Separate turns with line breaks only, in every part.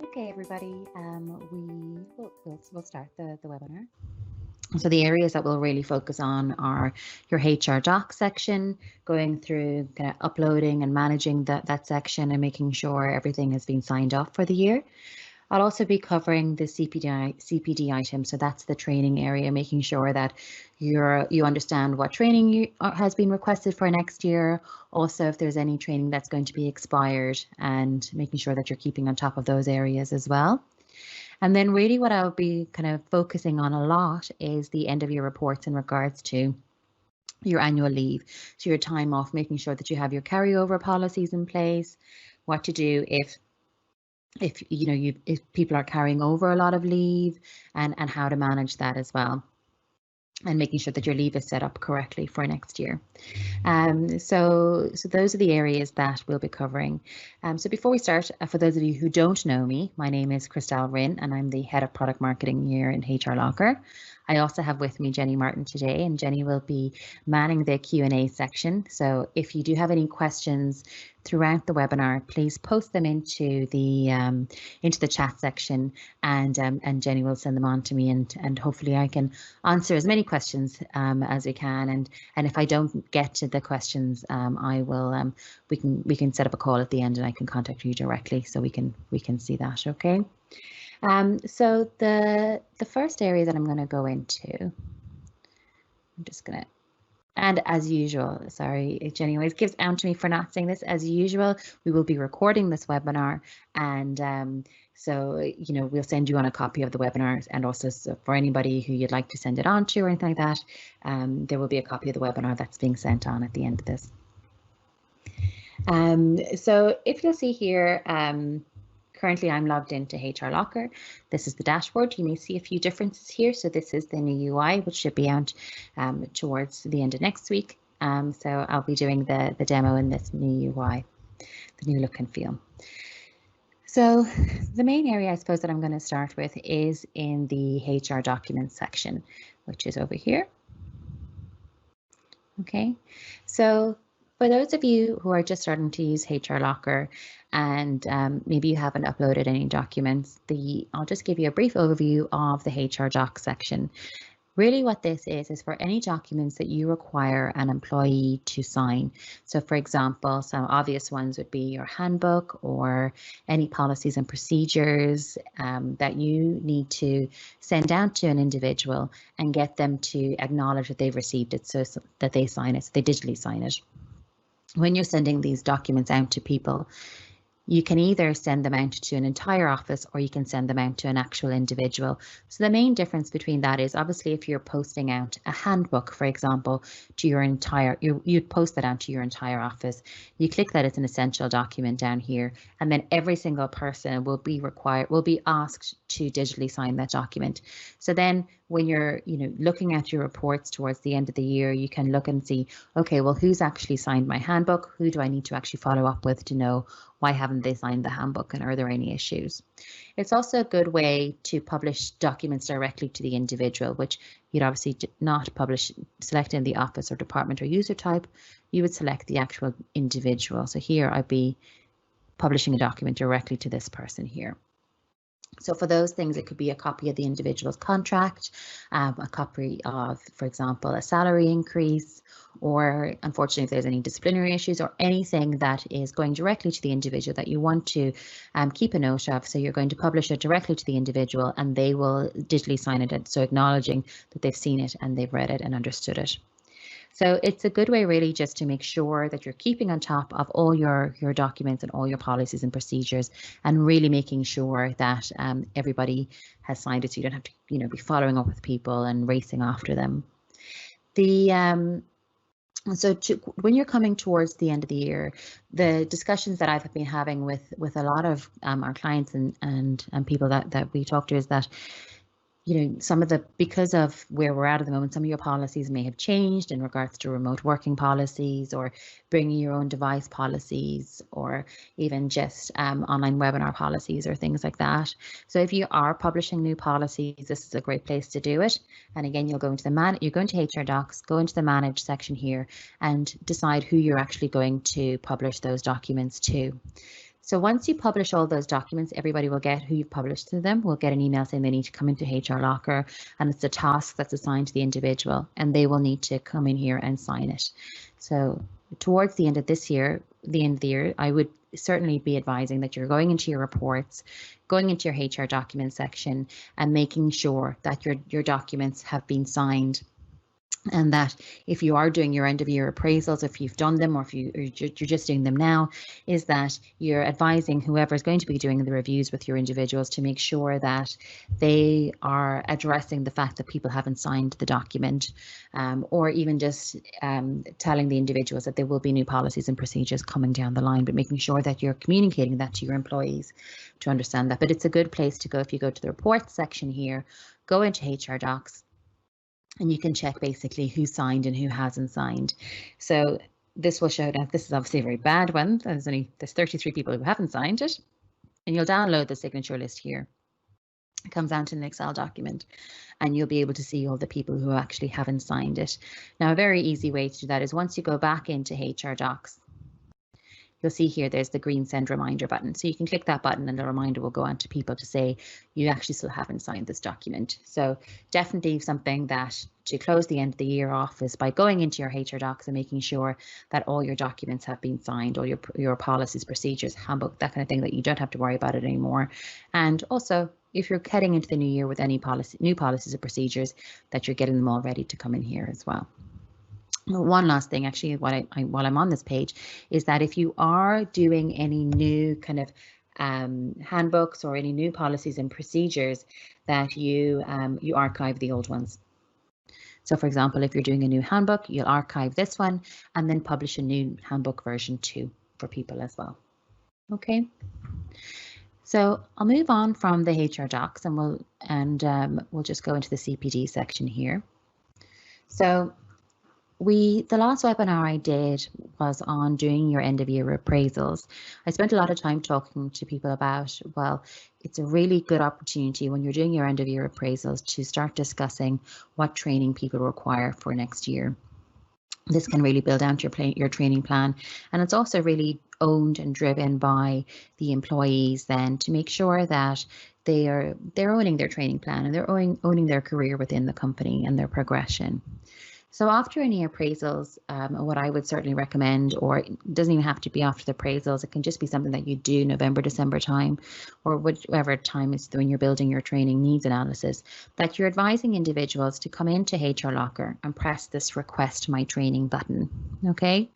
Okay, everybody, we'll start the webinar. So the areas that we'll really focus on are your HR doc section, going through kind of uploading and managing that section and making sure everything has been signed off for the year. I'll also be covering the CPD item, so that's the training area, making sure that you understand what training has been requested for next year. Also, if there's any training that's going to be expired, and making sure that you're keeping on top of those areas as well. And then really what I'll be kind of focusing on a lot is the end of year reports in regards to your annual leave, so your time off, making sure that you have your carryover policies in place, what to do if people are carrying over a lot of leave, and how to manage that as well, and making sure that your leave is set up correctly for next year. So those are the areas that we'll be covering. So before we start, for those of you who don't know me, my name is Christelle Rinn and I'm the head of product marketing here in HRLocker. I also have with me Jenny Martin today, and Jenny will be manning the Q&A section. So if you do have any questions throughout the webinar, please post them into the chat section, and Jenny will send them on to me, and hopefully I can answer as many questions as we can. And if I don't get to the questions, I will we can set up a call at the end and I can contact you directly so we can see that. Okay. So the first area that I'm going to go into, I'm just going to, and as usual, sorry, Jenny always gives out to me for not saying this. As usual, we will be recording this webinar, and so we'll send you on a copy of the webinar, and also for anybody who you'd like to send it on to or anything like that, there will be a copy of the webinar that's being sent on at the end of this. So if you'll see here, currently I'm logged into HRLocker. This is the dashboard. You may see a few differences here. So this is the new UI, which should be out towards the end of next week. So I'll be doing the demo in this new UI, the new look and feel. So the main area I suppose that I'm going to start with is in the HR documents section, which is over here. Okay, so for those of you who are just starting to use HRLocker and maybe you haven't uploaded any documents, I'll just give you a brief overview of the HR doc section. Really what this is for any documents that you require an employee to sign. So for example, some obvious ones would be your handbook or any policies and procedures that you need to send out to an individual and get them to acknowledge that they've received it, so that they sign it, so they digitally sign it. When you're sending these documents out to people, you can either send them out to an entire office or you can send them out to an actual individual. So the main difference between that is obviously if you're posting out a handbook, for example, to your entire, you'd post that out to your entire office. You click that it's an essential document down here, and then every single person will be asked to digitally sign that document. So then when you're looking at your reports towards the end of the year, you can look and see, okay, well, who's actually signed my handbook? Who do I need to actually follow up with to know why haven't they signed the handbook, and are there any issues? It's also a good way to publish documents directly to the individual, which you'd obviously not publish selecting the office or department or user type. You would select the actual individual. So here I'd be publishing a document directly to this person here. So for those things, it could be a copy of the individual's contract, a copy of, for example, a salary increase, or unfortunately, if there's any disciplinary issues or anything that is going directly to the individual that you want to keep a note of. So you're going to publish it directly to the individual and they will digitally sign it. So acknowledging that they've seen it and they've read it and understood it. So it's a good way really just to make sure that you're keeping on top of all your documents and all your policies and procedures, and really making sure that everybody has signed it, so you don't have to be following up with people and racing after them. When you're coming towards the end of the year, the discussions that I've been having with a lot of our clients and people that we talk to is that some of the, because of where we're at the moment, some of your policies may have changed in regards to remote working policies or bringing your own device policies, or even just online webinar policies or things like that. So if you are publishing new policies, this is a great place to do it. And again, you'll go into you're going to HR Docs, go into the Manage section here and decide who you're actually going to publish those documents to. So once you publish all those documents, everybody will get who you've published to them, will get an email saying they need to come into HRLocker, and it's a task that's assigned to the individual, and they will need to come in here and sign it. So towards the end of this year, the end of the year, I would certainly be advising that you're going into your reports, going into your HR document section, and making sure that your documents have been signed. And that if you are doing your end of year appraisals, if you've done them, or if you're just doing them now, is that you're advising whoever is going to be doing the reviews with your individuals to make sure that they are addressing the fact that people haven't signed the document, or even just telling the individuals that there will be new policies and procedures coming down the line, but making sure that you're communicating that to your employees to understand that. But it's a good place to go. If you go to the reports section here, go into HR Docs, and you can check basically who signed and who hasn't signed. So this will show that this is obviously a very bad one. There's 33 people who haven't signed it, and you'll download the signature list here. It comes out in an Excel document, and you'll be able to see all the people who actually haven't signed it. Now, a very easy way to do that is once you go back into HR Docs, you'll see here there's the green send reminder button. So you can click that button and the reminder will go on to people to say you actually still haven't signed this document. So definitely something that to close the end of the year off is by going into your HR Docs and making sure that all your documents have been signed, all your policies, procedures, handbook, that kind of thing, that you don't have to worry about it anymore. And also, if you're heading into the new year with any new policies or procedures, that you're getting them all ready to come in here as well. One last thing, actually, while I'm on this page, is that if you are doing any new kind of handbooks or any new policies and procedures, that you archive the old ones. So, for example, if you're doing a new handbook, you'll archive this one and then publish a new handbook version 2 for people as well. Okay. So I'll move on from the HR Docs, and we'll just go into the CPD section here. So the last webinar I did was on doing your end of year appraisals. I spent a lot of time talking to people about, well, it's a really good opportunity when you're doing your end of year appraisals to start discussing what training people require for next year. This can really build out your training plan, and it's also really owned and driven by the employees then to make sure that they're owning their training plan and they're owning their career within the company and their progression. So after any appraisals, what I would certainly recommend, or it doesn't even have to be after the appraisals, it can just be something that you do November, December time, or whichever time is when you're building your training needs analysis, that you're advising individuals to come into HRLocker and press this request my training button. Okay,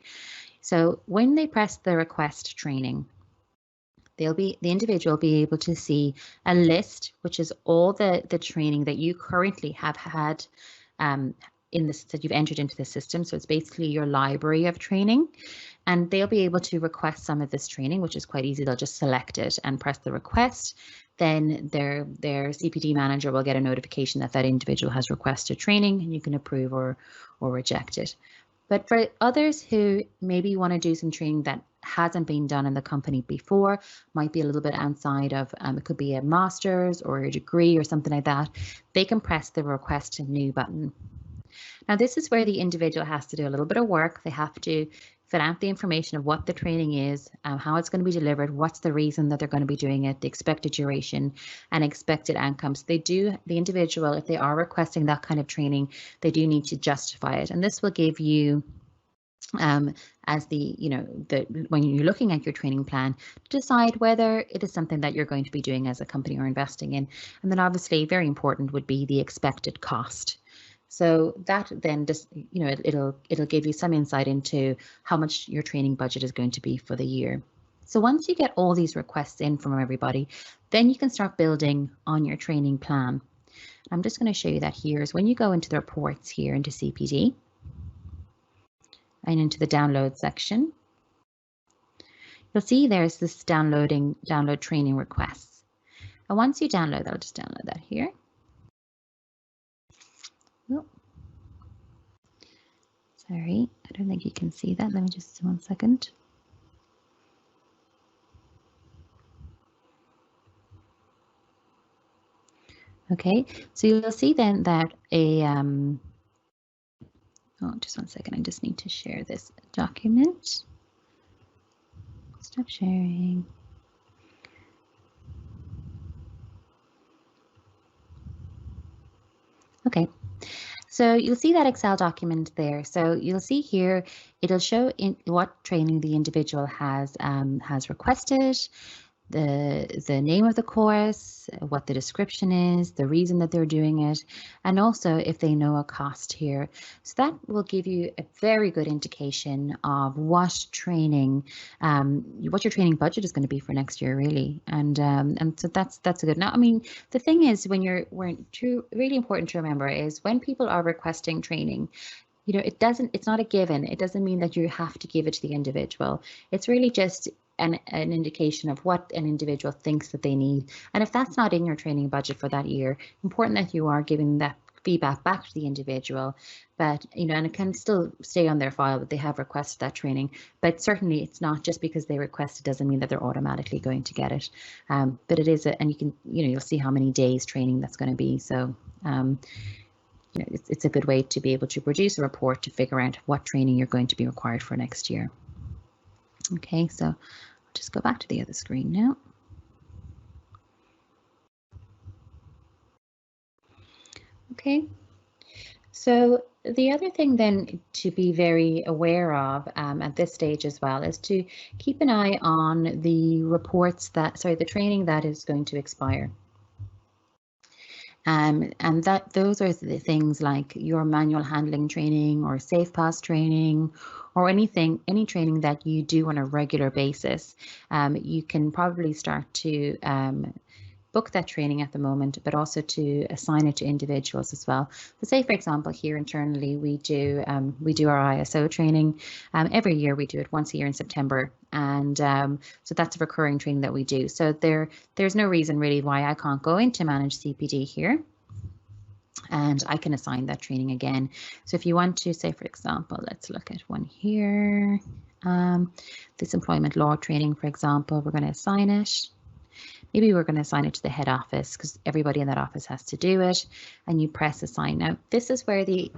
so when they press the request training, the individual will be able to see a list, which is all the training that you currently have had in this, that you've entered into the system. So it's basically your library of training, and they'll be able to request some of this training, which is quite easy. They'll just select it and press the request. Then their CPD manager will get a notification that that individual has requested training, and you can approve or reject it. But for others who maybe want to do some training that hasn't been done in the company before, might be a little bit outside of, it could be a master's or a degree or something like that, they can press the request new button. Now, this is where the individual has to do a little bit of work. They have to fill out the information of what the training is, how it's going to be delivered, what's the reason that they're going to be doing it, the expected duration and expected outcomes. The individual, if they are requesting that kind of training, they do need to justify it. And this will give you, as when you're looking at your training plan, to decide whether it is something that you're going to be doing as a company or investing in. And then obviously very important would be the expected cost. So that then just, it'll give you some insight into how much your training budget is going to be for the year. So once you get all these requests in from everybody, then you can start building on your training plan. I'm just going to show you that here is when you go into the reports here into CPD and into the download section, you'll see there's this download training requests. And once you download, I'll just download that here. Oh, sorry, I don't think you can see that. Let me just 1 second. Okay, so you'll see then that just 1 second, I just need to share this document. Stop sharing. Okay, so you'll see that Excel document there. So you'll see here, it'll show in what training the individual has requested, the name of the course, what the description is, the reason that they're doing it, and also if they know a cost here. So that will give you a very good indication of what training, what your training budget is going to be for next year, really. And so that's a good. Now, I mean, the thing is, really important to remember is when people are requesting training, you know, it's not a given. It doesn't mean that you have to give it to the individual. It's really just an indication of what an individual thinks that they need. And if that's not in your training budget for that year, important that you are giving that feedback back to the individual. But, you know, and it can still stay on their file that they have requested that training. But certainly it's not just because they request it doesn't mean that they're automatically going to get it. But it is, and you can, you know, you'll see how many days training that's going to be. So, you know, it's a good way to be able to produce a report to figure out what training you're going to be required for next year. Okay, so I'll just go back to the other screen now. Okay, so the other thing then to be very aware of at this stage as well is to keep an eye on the reports that, the training that is going to expire. And those are the things like your manual handling training or safe pass training or any training that you do on a regular basis. You can probably start to book that training at the moment, but also to assign it to individuals as well. So say, for example, here internally, we do our ISO training. Every year we do it once a year in September. And so that's a recurring training that we do. So there's no reason really why I can't go into Manage CPD here. And I can assign that training again. So if you want to say, for example, let's look at one here. This employment law training, for example, we're going to assign it. Maybe we're going to assign it to the head office because everybody in that office has to do it, and you press assign. Now, this is where the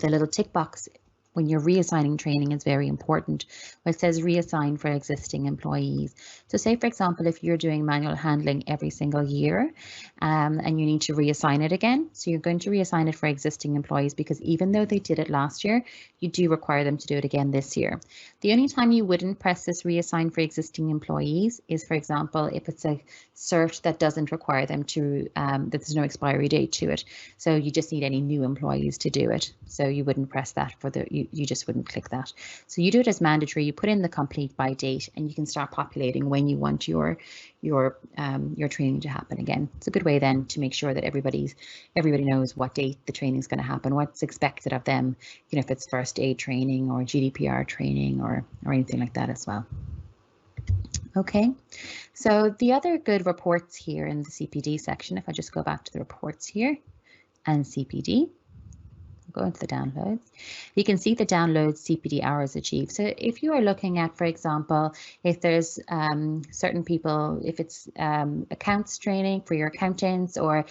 little tick box when you're reassigning training is very important. Where it says reassign for existing employees. So say, for example, if you're doing manual handling every single year and you need to reassign it again, so you're going to reassign it for existing employees because even though they did it last year, you do require them to do it again this year. The only time you wouldn't press this reassign for existing employees is, for example, if it's a cert that doesn't require them to, that there's no expiry date to it. So you just need any new employees to do it. So you wouldn't press that for you just wouldn't click that. So you do it as mandatory, you put in the complete by date, and you can start populating when you want your training to happen again. It's a good way then to make sure that everybody knows what date the training is going to happen, what's expected of them, you know, if it's first aid training or GDPR training or anything like that as well. Okay, so the other good reports here in the CPD section, if I just go back to the reports here and CPD, go into the downloads, you can see the downloads CPD hours achieved. So if you are looking at, for example, if there's certain people, if it's accounts training for your accountants or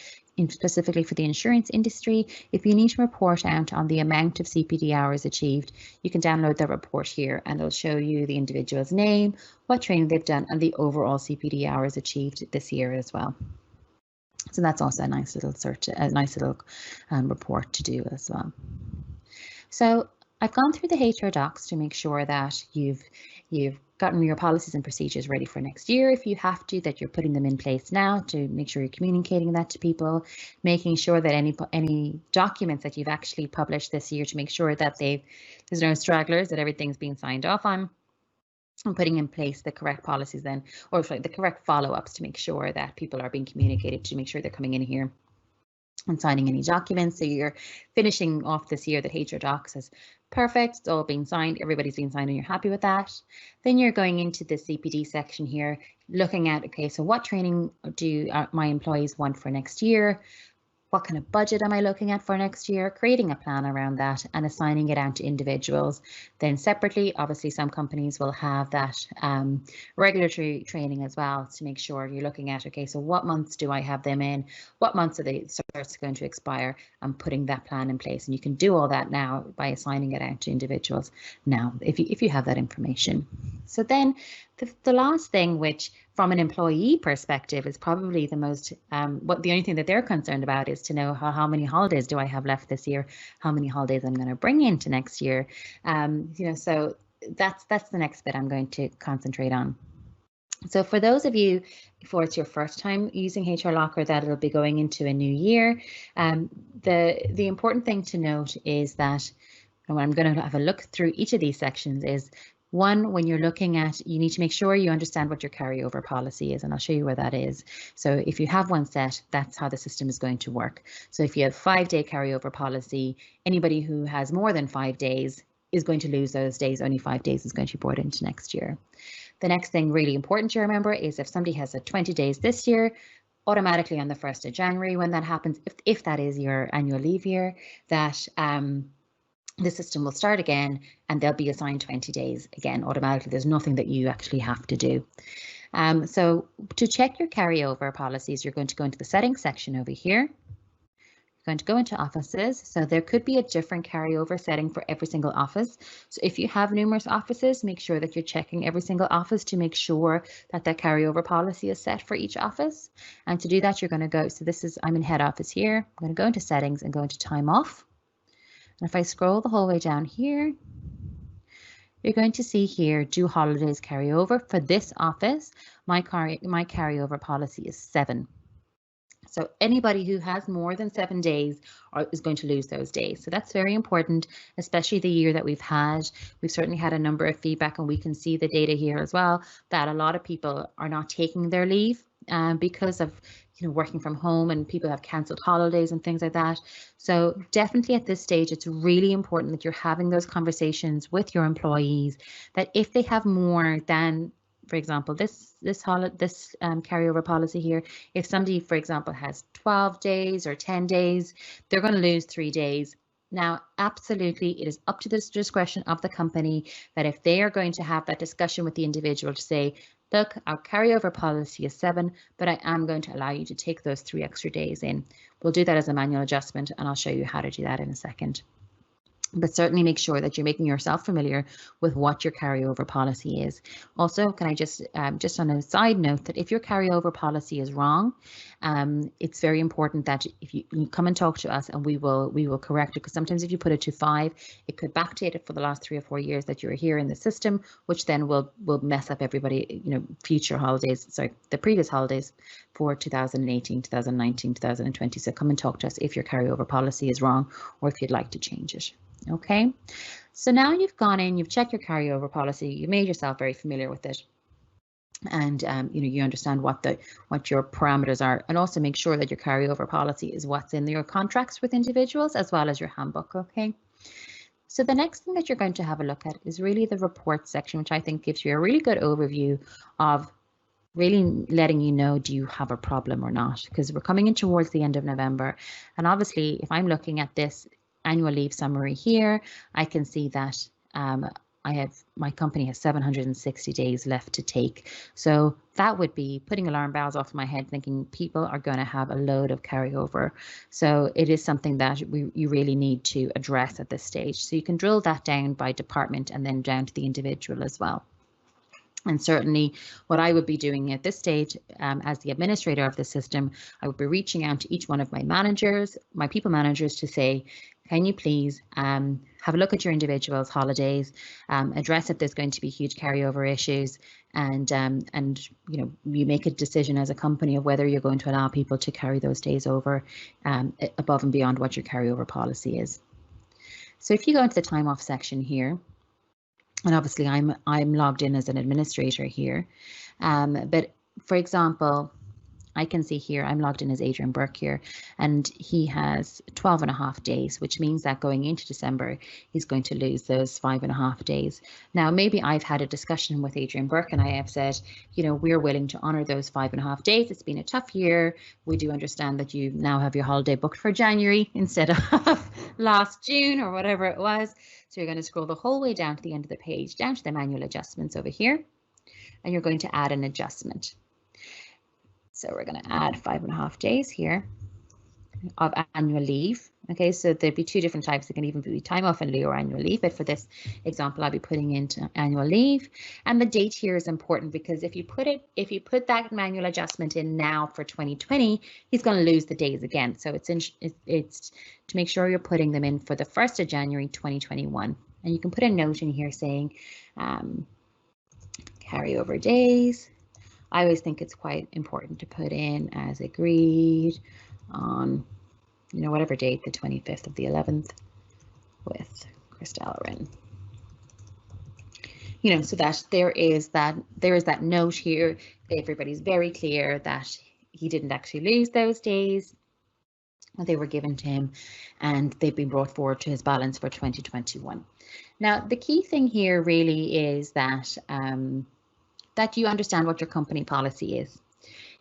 specifically for the insurance industry, if you need to report out on the amount of CPD hours achieved, you can download the report here and it'll show you the individual's name, what training they've done, and the overall CPD hours achieved this year as well. So that's also a nice little report to do as well. So I've gone through the HR docs to make sure that you've gotten your policies and procedures ready for next year. If you have to, that you're putting them in place now to make sure you're communicating that to people, making sure that any documents that you've actually published this year to make sure that there's no stragglers, that everything's being signed off on. And putting in place the correct policies then, or the correct follow-ups to make sure that people are being communicated, to make sure they're coming in here and signing any documents. So you're finishing off this year that HR Docs is perfect, it's all being signed, everybody's been signed and you're happy with that. Then you're going into the CPD section here, looking at, okay, so what training do my employees want for next year? what kind of budget am I looking at for next year, creating a plan around that and assigning it out to individuals. Then separately, obviously some companies will have that regulatory training as well to make sure you're looking at, okay, so what months do I have them in? What months are the certs going to expire? And putting that plan in place. And you can do all that now by assigning it out to individuals now, if you have that information. So then the last thing, which from an employee perspective is probably the most, the only thing that they're concerned about is to know how many holidays do I have left this year, how many holidays I'm going to bring into next year. So that's the next bit I'm going to concentrate on. So for those of you, for it's your first time using HRLocker, that it'll be going into a new year, the important thing to note is that, and I'm going to have a look through each of these sections, is one, when you're looking at, you need to make sure you understand what your carryover policy is, and I'll show you where that is. So if you have one set, that's how the system is going to work. So if you have 5-day carryover policy, anybody who has more than 5 days is going to lose those days. Only 5 days is going to be brought into next year. The next thing really important to remember is if somebody has 20 days this year, automatically on the 1st of January, when that happens, if that is your annual leave year, that the system will start again and they'll be assigned 20 days again automatically. There's nothing that you actually have to do. So to check your carryover policies, you're going to go into the settings section over here. You're going to go into offices. So there could be a different carryover setting for every single office. So if you have numerous offices, make sure that you're checking every single office to make sure that that carryover policy is set for each office. And to do that, you're going to go, so I'm in head office here. I'm going to go into settings and go into time off. And if I scroll the whole way down here, you're going to see here, do holidays carry over? For this office, my carryover policy is 7. So anybody who has more than 7 days is going to lose those days. So that's very important, especially the year that we've had. We've certainly had a number of feedback, and we can see the data here as well, that a lot of people are not taking their leave because of working from home, and people have cancelled holidays and things like that. So definitely at this stage, it's really important that you're having those conversations with your employees, that if they have more than, for example, this carryover policy here, if somebody, for example, has 12 days or 10 days, they're going to lose 3 days. Now, absolutely, it is up to the discretion of the company that if they are going to have that discussion with the individual to say, look, our carryover policy is 7, but I am going to allow you to take those 3 extra days in. We'll do that as a manual adjustment, and I'll show you how to do that in a second. But certainly make sure that you're making yourself familiar with what your carryover policy is. Also, can I just on a side note that if your carryover policy is wrong, it's very important that if you come and talk to us, and we will correct it, because sometimes if you put it to 5, it could backdate it for the last 3 or 4 years that you're here in the system, which then will mess up everybody, future holidays, sorry, the previous holidays for 2018, 2019, 2020. So come and talk to us if your carryover policy is wrong or if you'd like to change it. Okay, so now you've gone in, you've checked your carryover policy, you made yourself very familiar with it, and you understand what your parameters are, and also make sure that your carryover policy is what's in your contracts with individuals as well as your handbook. Okay, so the next thing that you're going to have a look at is really the report section, which I think gives you a really good overview of really letting you know, do you have a problem or not? Because we're coming in towards the end of November, and obviously if I'm looking at this annual leave summary here, I can see that my company has 760 days left to take. So that would be putting alarm bells off my head, thinking people are going to have a load of carryover. So it is something that you really need to address at this stage. So you can drill that down by department and then down to the individual as well. And certainly what I would be doing at this stage as the administrator of the system, I would be reaching out to each one of my managers, my people managers, to say, can you please have a look at your individual's holidays, address if there's going to be huge carryover issues, and you make a decision as a company of whether you're going to allow people to carry those days over above and beyond what your carryover policy is. So if you go into the time off section here, and obviously I'm logged in as an administrator here, but for example, I can see here, I'm logged in as Adrian Burke here, and he has 12.5 days, which means that going into December, he's going to lose those 5.5 days. Now, maybe I've had a discussion with Adrian Burke and I have said, you know, we're willing to honour those 5.5 days. It's been a tough year. We do understand that you now have your holiday booked for January instead of last June or whatever it was. So you're going to scroll the whole way down to the end of the page, down to the manual adjustments over here, and you're going to add an adjustment. So we're going to add 5.5 days here of annual leave. Okay, so there'd be two different types. It can even be time off in lieu or annual leave, but for this example, I'll be putting into annual leave. And the date here is important because if you put that manual adjustment in now for 2020, he's going to lose the days again. So it's to make sure you're putting them in for the 1st of January 2021. And you can put a note in here saying carryover days. I always think it's quite important to put in as agreed on, you know, whatever date, the 25th of the 11th with Christelle Wren. You know, so that there is that note here. Everybody's very clear that he didn't actually lose those days. They were given to him and they've been brought forward to his balance for 2021. Now, the key thing here really is that that you understand what your company policy is.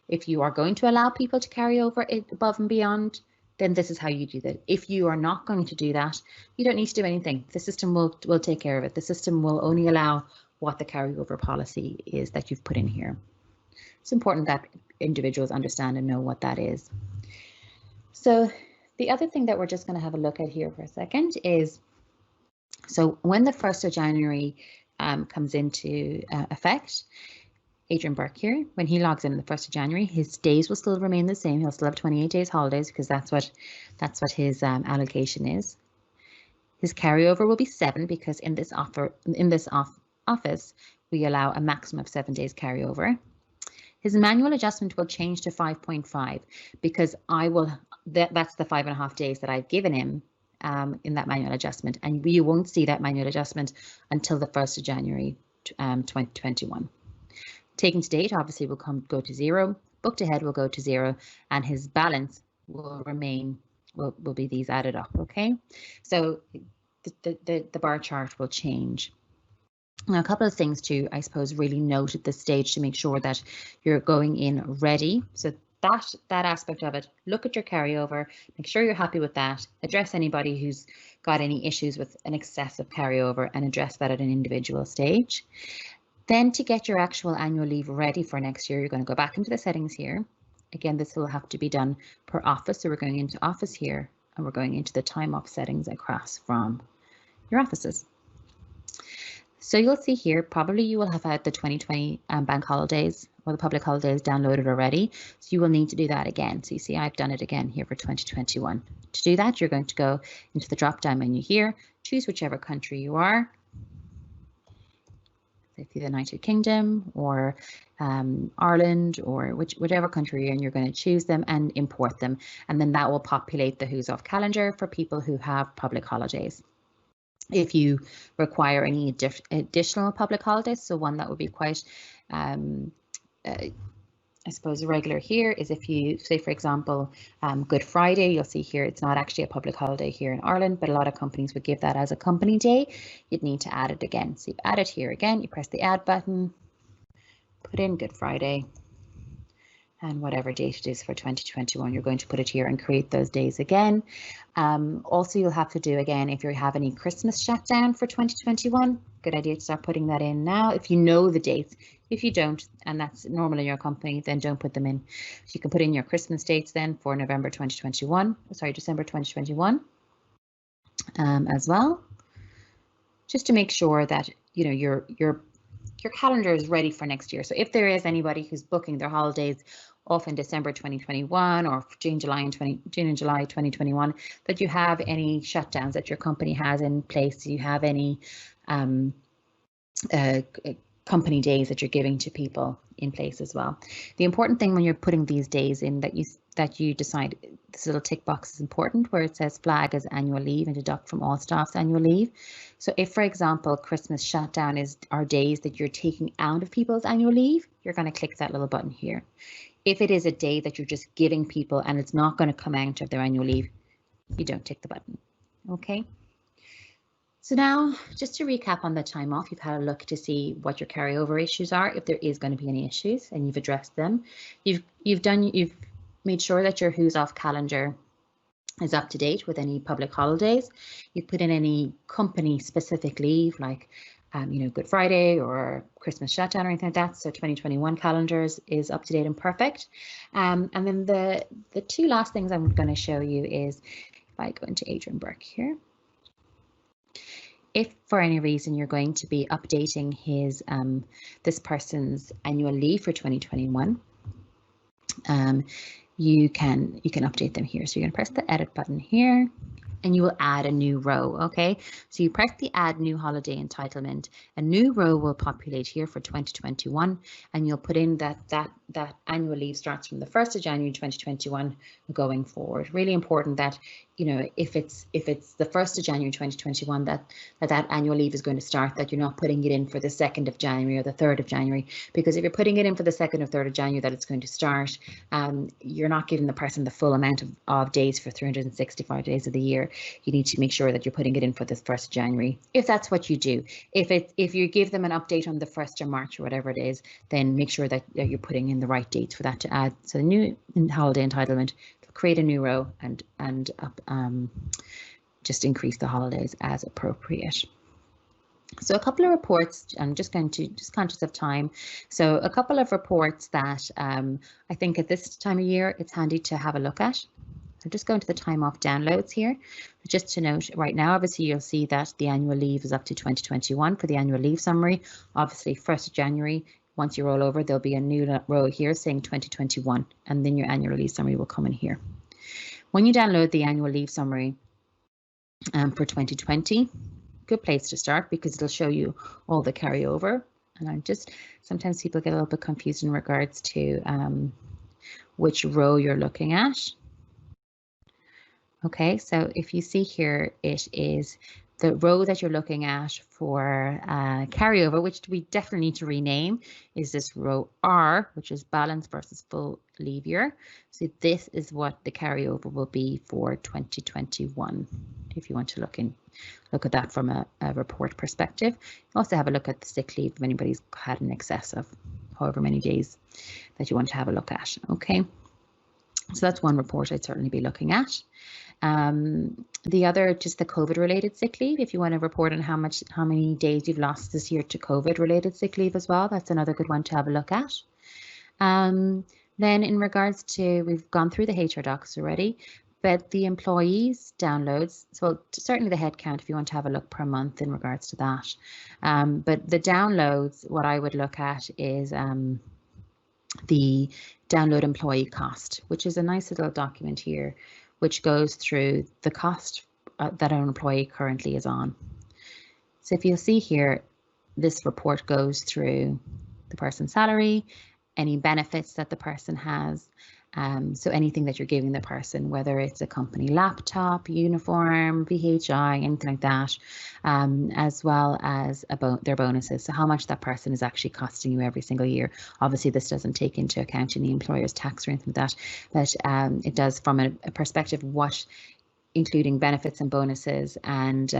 If you are going to allow people to carry over above and beyond, then this is how you do that. If you are not going to do that, you don't need to do anything. The system will take care of it. The system will only allow what the carryover policy is that you've put in here. It's important that individuals understand and know what that is. So the other thing that we're just going to have a look at here for a second is, so when the 1st of January comes into effect, Adrian Burke here, when he logs in the 1st of January, his days will still remain the same. He'll still have 28 days holidays because that's what his allocation is. His carryover will be 7 because in this office we allow a maximum of 7 days carryover. His manual adjustment will change to 5.5 because that's the 5.5 days that I've given him in that manual adjustment, and you won't see that manual adjustment until the 1st of January 2021. Taken to date obviously will go to 0, booked ahead will go to 0, and his balance will remain, will be these added up. Okay, so the bar chart will change. Now, a couple of things to, I suppose, really note at this stage to make sure that you're going in ready. So that aspect of it, look at your carryover, make sure you're happy with that, address anybody who's got any issues with an excessive carryover and address that at an individual stage. Then to get your actual annual leave ready for next year, you're going to go back into the settings here. Again, this will have to be done per office. So we're going into office here and we're going into the time off settings across from your offices. So you'll see here, probably you will have had the 2020 bank holidays or the public holidays downloaded already. So you will need to do that again. So you see, I've done it again here for 2021. To do that, you're going to go into the drop down menu here, choose whichever country you are. If you're the United Kingdom or Ireland or whichever country you're in, you're going to choose them and import them. And then that will populate the Who's Off calendar for people who have public holidays. If you require any additional public holidays, so one that would be quite, I suppose, regular here is if you say, for example, Good Friday, you'll see here it's not actually a public holiday here in Ireland, but a lot of companies would give that as a company day. You'd need to add it again. So you add it here again, you press the add button, put in Good Friday, and whatever date it is for 2021, you're going to put it here and create those days again. Also, you'll have to do again if you have any Christmas shutdown for 2021. Good idea to start putting that in now if you know the dates. If you don't, and that's normal in your company, then don't put them in. So you can put in your Christmas dates then for December 2021 as well, just to make sure that you know your calendar is ready for next year. So if there is anybody who's booking their holidays off in December 2021 or June and July 2021, that you have any shutdowns that your company has in place, you have any company days that you're giving to people in place as well. The important thing when you're putting these days in that you decide, this little tick box is important where it says flag as annual leave and deduct from all staff's annual leave. So if, for example, Christmas shutdown are days that you're taking out of people's annual leave, you're going to click that little button here. If it is a day that you're just giving people and it's not going to come out of their annual leave, you don't tick the button. Okay. So now, just to recap on the time off, you've had a look to see what your carryover issues are, if there is going to be any issues, and you've addressed them. You've made sure that your who's off calendar is up to date with any public holidays. You've put in any company specific leave, like Good Friday or Christmas shutdown or anything like that. So 2021 calendars is up to date and perfect. And then the two last things I'm going to show you is, if I go into Adrian Burke here, if for any reason you're going to be updating his this person's annual leave for 2021, you can update them here. So you're going to press the edit button here, and you will add a new row. Okay, so you press the add new holiday entitlement. A new row will populate here for 2021, and you'll put in that annual leave starts from the 1st of January 2021 going forward. Really important that, you know, if it's the 1st of January 2021 that annual leave is going to start, that you're not putting it in for the 2nd of January or the 3rd of January, because if you're putting it in for the 2nd or 3rd of January that it's going to start, you're not giving the person the full amount of days for 365 days of the year. You need to make sure that you're putting it in for the 1st of January, if that's what you do. If you give them an update on the 1st of March or whatever it is, then make sure that you're putting in the right dates for that to add. So the new holiday entitlement, create a new row and just increase the holidays as appropriate. So a couple of reports, I'm just conscious of time. So a couple of reports that I think at this time of year, it's handy to have a look at. So just go into the time off downloads here. Just to note right now, obviously you'll see that the annual leave is up to 2021 for the annual leave summary. Obviously 1st of January, once you roll over, there'll be a new row here saying 2021, and then your annual leave summary will come in here. When you download the annual leave summary for 2020, good place to start because it'll show you all the carryover. And sometimes people get a little bit confused in regards to which row you're looking at. Okay, so if you see here, it is the row that you're looking at for carryover, which we definitely need to rename, is this row R, which is balance versus full leave year. So this is what the carryover will be for 2021. If you want to look at that from a report perspective. Also have a look at the sick leave if anybody's had an excess of however many days that you want to have a look at. Okay, so that's one report I'd certainly be looking at. The other, just the COVID related sick leave. If you want to report on how many days you've lost this year to COVID related sick leave as well, that's another good one to have a look at. Then in regards to, we've gone through the HR docs already, but the employees downloads, so certainly the headcount if you want to have a look per month in regards to that. But the downloads, what I would look at is the download employee cost, which is a nice little document here, which goes through the cost that an employee currently is on. So if you'll see here, this report goes through the person's salary, any benefits that the person has. So anything that you're giving the person, whether it's a company laptop, uniform, VHI, anything like that, as well as their bonuses. So how much that person is actually costing you every single year. Obviously, this doesn't take into account any employer's tax or anything like that, but it does from a perspective of what, including benefits and bonuses and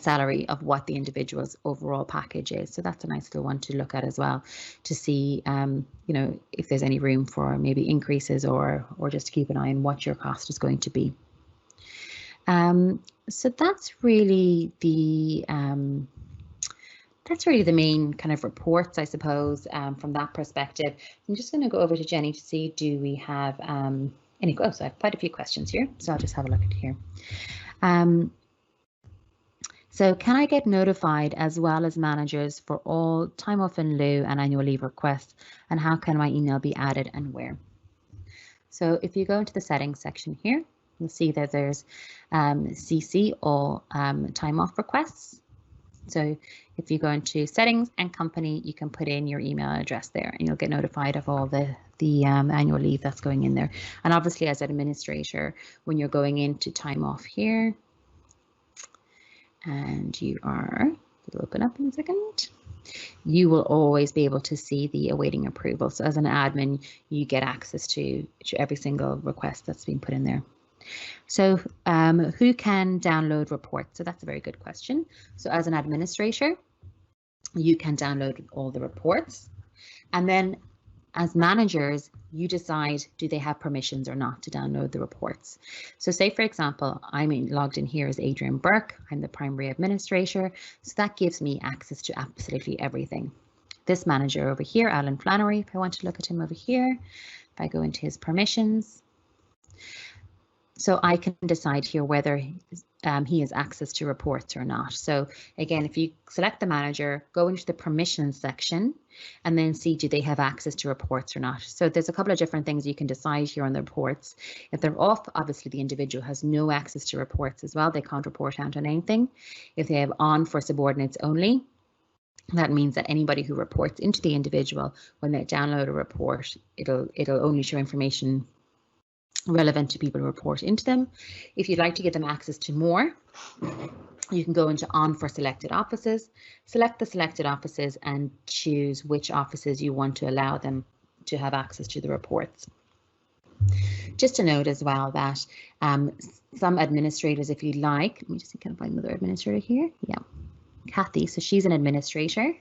salary of what the individual's overall package is. So that's a nice little one to look at as well, to see you know, if there's any room for maybe increases or just to keep an eye on what your cost is going to be. So that's really the main kind of reports, I suppose, from that perspective. I'm just going to go over to Jenny to see, do we have any? Oh, so I have quite a few questions here, so I'll just have a look at here. So can I get notified as well as managers for all time off in lieu and annual leave requests, and how can my email be added and where? So if you go into the settings section here, you'll see that there's CC all time off requests. So if you go into settings and company, you can put in your email address there and you'll get notified of all the annual leave that's going in there. And obviously as an administrator, when you're going into time off here, and you are It'll open up in a second. You will always be able to see the awaiting approval. So as an admin, you get access to every single request that's been put in there. So who can download reports? So that's a very good question. So as an administrator, you can download all the reports. And then as managers, you decide, do they have permissions or not to download the reports? So say, for example, I'm logged in here as Adrian Burke. I'm the primary administrator. So that gives me access to absolutely everything. This manager over here, Alan Flannery, if I want to look at him over here, if I go into his permissions, so I can decide here whether he has access to reports or not. So again, if you select the manager, go into the permissions section and then see, do they have access to reports or not? So there's a couple of different things you can decide here on the reports. If they're off, obviously the individual has no access to reports as well. They can't report out on anything. If they have on for subordinates only, that means that anybody who reports into the individual, when they download a report, it'll only show information relevant to people who report into them. If you'd like to give them access to more, you can go into on for selected offices, select the selected offices and choose which offices you want to allow them to have access to the reports. Just to note as well that some administrators, if you like, let me just see, can I find another administrator here? Yeah, Kathy, so she's an administrator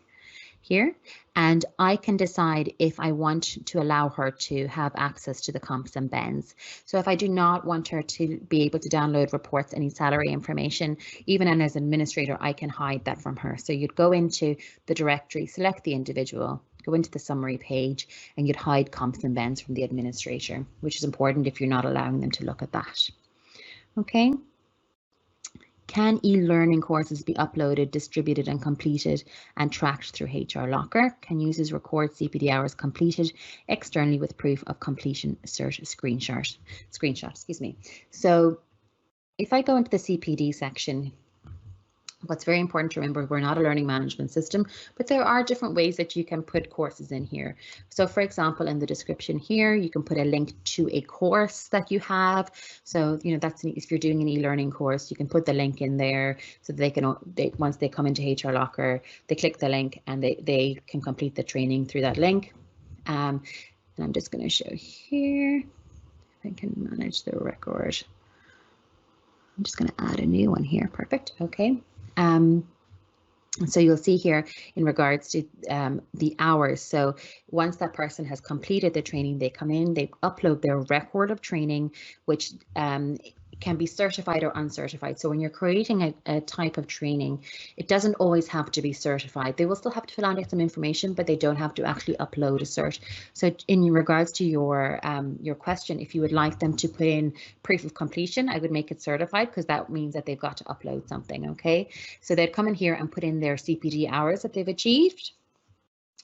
here, and I can decide if I want to allow her to have access to the comps and bends. So if I do not want her to be able to download reports, any salary information, even as an administrator, I can hide that from her. So you'd go into the directory, select the individual, go into the summary page, and you'd hide comps and bends from the administrator, which is important if you're not allowing them to look at that. Okay. Can e-learning courses be uploaded, distributed and completed and tracked through HRLocker? Can users record CPD hours completed externally with proof of completion cert screenshot, excuse me. So if I go into the CPD section, what's very important to remember, we're not a learning management system, but there are different ways that you can put courses in here. So for example, in the description here, you can put a link to a course that you have. So, you know, that's if you're doing an e-learning course, you can put the link in there so they can, once they come into HRLocker, they click the link and they can complete the training through that link. And I'm just going to show here, I can manage the record. I'm just going to add a new one here. Perfect. Okay. So you'll see here in regards to the hours. So once that person has completed the training, they come in, they upload their record of training, which can be certified or uncertified. So when you're creating a type of training, it doesn't always have to be certified. They will still have to fill out some information, but they don't have to actually upload a cert. So in regards to your question, if you would like them to put in proof of completion, I would make it certified because that means that they've got to upload something. Okay, so they'd come in here and put in their CPD hours that they've achieved.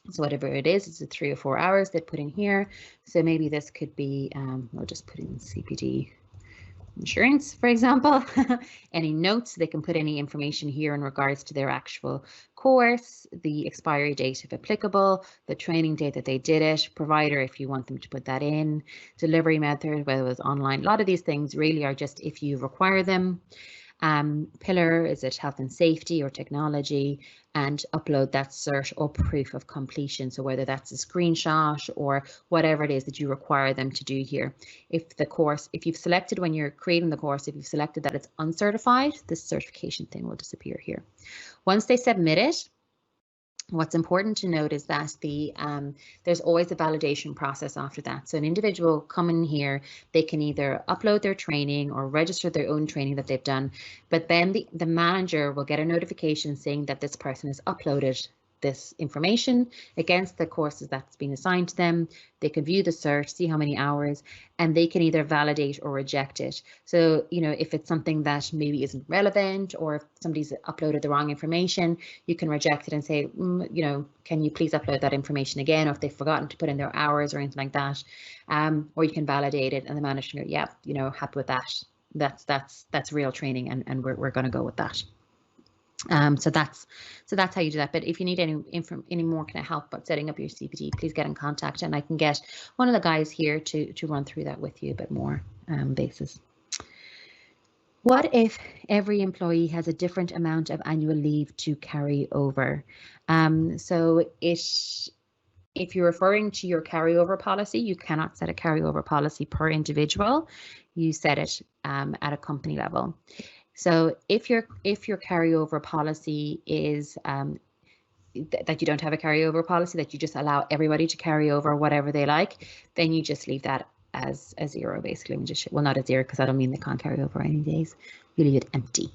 So whatever it is, it's 3 or 4 hours they put in here. So maybe this could be, we'll just put in CPD insurance, for example. Any notes, they can put any information here in regards to their actual course, the expiry date if applicable, the training date that they did it, provider if you want them to put that in, delivery method, whether it was online. A lot of these things really are just if you require them. Pillar, is it health and safety or technology, and upload that cert or proof of completion. So whether that's a screenshot or whatever it is that you require them to do here. If the course, if you've selected when you're creating the course, if you've selected that it's uncertified, this certification thing will disappear here. Once they submit it, what's important to note is that there's always a validation process after that. So an individual come in here, they can either upload their training or register their own training that they've done, but then the manager will get a notification saying that this person has uploaded this information against the courses that's been assigned to them. They can view the cert, see how many hours, and they can either validate or reject it. So, you know, if it's something that maybe isn't relevant or if somebody's uploaded the wrong information, you can reject it and say, you know, can you please upload that information again? Or if they've forgotten to put in their hours or anything like that, or you can validate it and the manager can go, yeah, you know, happy with that. That's real training, and we're going to go with that. So that's how you do that. But if you need any more kind of help about setting up your CPD, please get in contact, and I can get one of the guys here to run through that with you a bit more basis. What if every employee has a different amount of annual leave to carry over? So if you're referring to your carryover policy, you cannot set a carryover policy per individual. You set it at a company level. So if your carryover policy is that you don't have a carryover policy, that you just allow everybody to carry over whatever they like, then you just leave that as a 0, basically. Well, not a 0, because I don't mean they can't carry over any days. You leave it empty.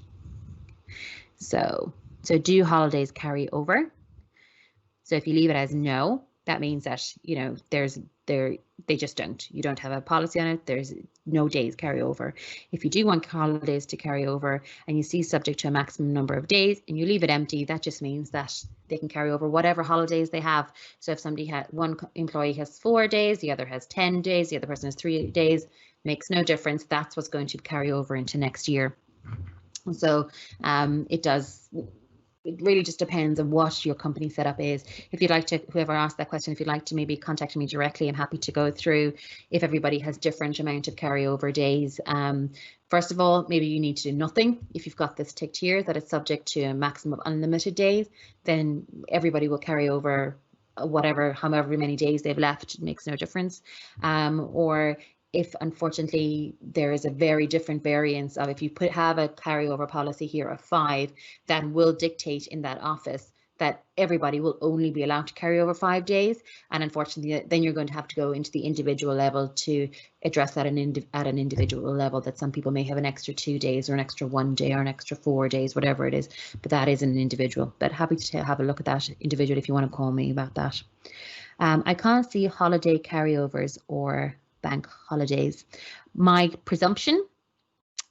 So do holidays carry over? So if you leave it as no, that means that, you know, they just don't. You don't have a policy on it. There's no days carry over. If you do want holidays to carry over and you see subject to a maximum number of days and you leave it empty, that just means that they can carry over whatever holidays they have. So if somebody one employee has 4 days, the other has 10 days, the other person has 3 days, makes no difference. That's what's going to carry over into next year. So it really just depends on what your company setup is. If you'd like to, whoever asked that question, if you'd like to maybe contact me directly, I'm happy to go through if everybody has different amount of carryover days. First of all, maybe you need to do nothing. If you've got this ticked here that it's subject to a maximum of unlimited days, then everybody will carry over however many days they've left. It makes no difference. Or if unfortunately there is a very different variance of, if you have a carryover policy here of 5, that will dictate in that office that everybody will only be allowed to carry over 5 days. And unfortunately, then you're going to have to go into the individual level to address that at an individual level, that some people may have an extra 2 days or an extra 1 day or an extra 4 days, whatever it is, but that is an individual. But happy to have a look at that individual if you want to call me about that. I can't see holiday carryovers or bank holidays. My presumption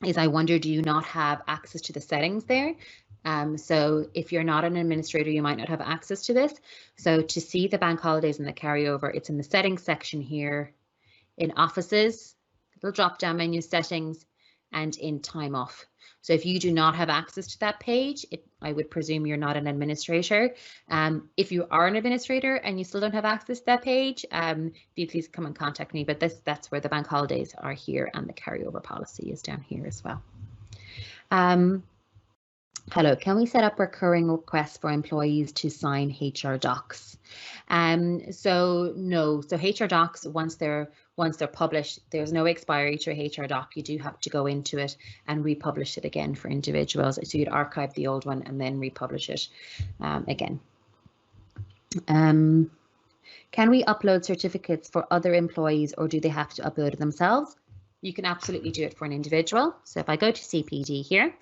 is, I wonder, do you not have access to the settings there? So if you're not an administrator, you might not have access to this. So to see the bank holidays and the carryover, it's in the settings section here, in offices, little drop down menu settings, and in time off. So if you do not have access to that page, I would presume you're not an administrator. If you are an administrator and you still don't have access to that page, please come and contact me. But that's where the bank holidays are here, and the carryover policy is down here as well. Hello, can we set up recurring requests for employees to sign HR docs? So no, so HR docs, once they're published, there's no expiry to a HR doc. You do have to go into it and republish it again for individuals. So you'd archive the old one and then republish it again. Can we upload certificates for other employees, or do they have to upload it themselves? You can absolutely do it for an individual. So if I go to CPD here,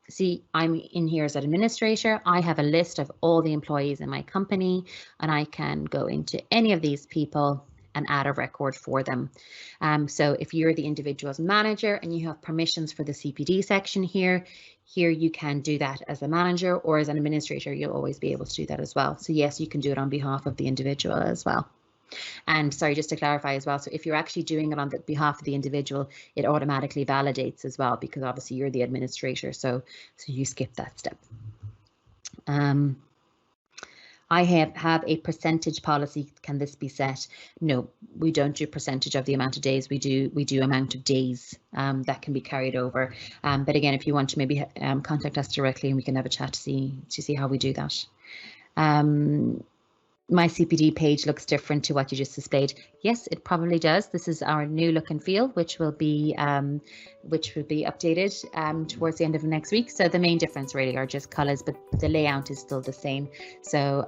see, I'm in here as an administrator. I have a list of all the employees in my company, and I can go into any of these people and add a record for them. So if you're the individual's manager and you have permissions for the CPD section here you can do that as a manager, or as an administrator, you'll always be able to do that as well. So yes, you can do it on behalf of the individual as well. And sorry, just to clarify as well, so if you're actually doing it on behalf of the individual, it automatically validates as well, because obviously you're the administrator, so you skip that step. I have a percentage policy. Can this be set? No, we don't do percentage of the amount of days. We do amount of days that can be carried over. But again, if you want to maybe contact us directly, and we can have a chat to see how we do that. My CPD page looks different to what you just displayed. Yes, it probably does. This is our new look and feel, which will be updated towards the end of next week. So the main difference really are just colours, but the layout is still the same. So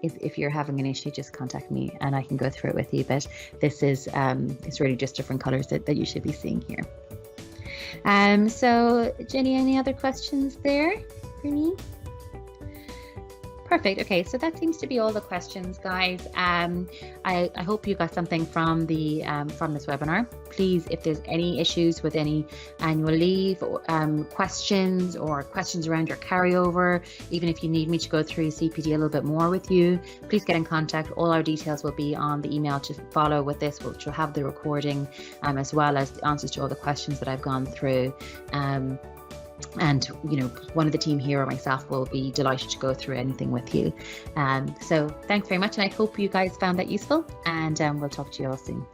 if you're having an issue, just contact me and I can go through it with you. But this is it's really just different colours that you should be seeing here. So Jenny, any other questions there for me? Perfect. Okay, so that seems to be all the questions, guys. I hope you got something from the from this webinar. Please, if there's any issues with any annual leave or questions around your carryover, even if you need me to go through CPD a little bit more with you, please get in contact. All our details will be on the email to follow with this, which will have the recording as well as the answers to all the questions that I've gone through. And you know, one of the team here or myself will be delighted to go through anything with you. So thanks very much, and I hope you guys found that useful, and we'll talk to you all soon.